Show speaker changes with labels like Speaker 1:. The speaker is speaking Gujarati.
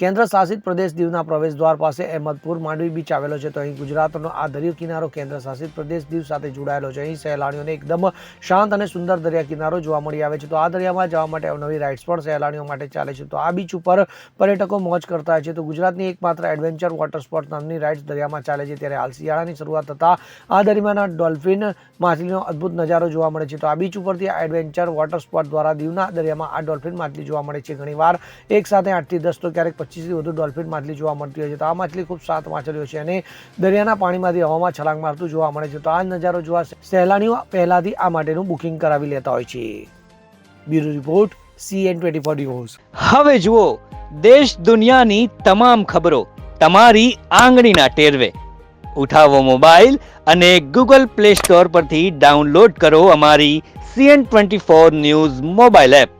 Speaker 1: કેન્દ્ર શાસિત પ્રદેશ દીવના પ્રવેશદ્વાર પાસે અહેમદપુર માંડવી બીચ આવેલો છે. તો અહીં ગુજરાતનો આ દરિયો કિનારો કેન્દ્ર શાસિત પ્રદેશ દીવ સાથે જોડાયેલો છે. અહીં સહેલાણીઓને એકદમ શાંત અને સુંદર દરિયા કિનારો જોવા મળી આવે છે. તો આ દરિયામાં જવા માટે અવનવી રાઇડ્સ પણ સહેલાણીઓ માટે ચાલે છે. તો આ બીચ ઉપર પર્યટકો મોજ કરતા હોય છે. તો ગુજરાતની એકમાત્ર એડવેન્ચર વોટર સ્પોર્ટ નામની રાઇડ્સ દરિયામાં ચાલે છે. ત્યારે હાલ શિયાળાની શરૂઆત થતાં આ દરિયામાં ડોલ્ફિન માછલીનો અદ્ભુત નજારો જોવા મળે છે. તો આ બીચ ઉપરથી આ એડવેન્ચર વોટર સ્પોર્ટ દ્વારા દીવના દરિયામાં આ ડોલ્ફિન માછલી જોવા મળે છે. ઘણીવાર એક સાથે 8 થી 10 તો ક્યારેક 25 થી વધુ ડોલ્ફિન માછલી જોવા મળતી હોય છે. તો આ માછલી ખૂબ શાંત માછલીઓ છે અને દરિયાના પાણીમાંથી હવામાં છલાંગ મારતું જોવા મળે છે. તો આ નજારો જોવા સહેલાણીઓ પહેલાથી આ માટેનું બુકિંગ કરાવી લેતા હોય છે. Bureau report CN24 news.
Speaker 2: હવે જુઓ દેશ દુનિયાની તમામ ખબરો તમારી આંગળીના ટેરવે. ઉઠાવો મોબાઈલ અને Google Play Store પરથી ડાઉનલોડ કરો અમારી CN24 ન્યૂઝ મોબાઈલ એપ.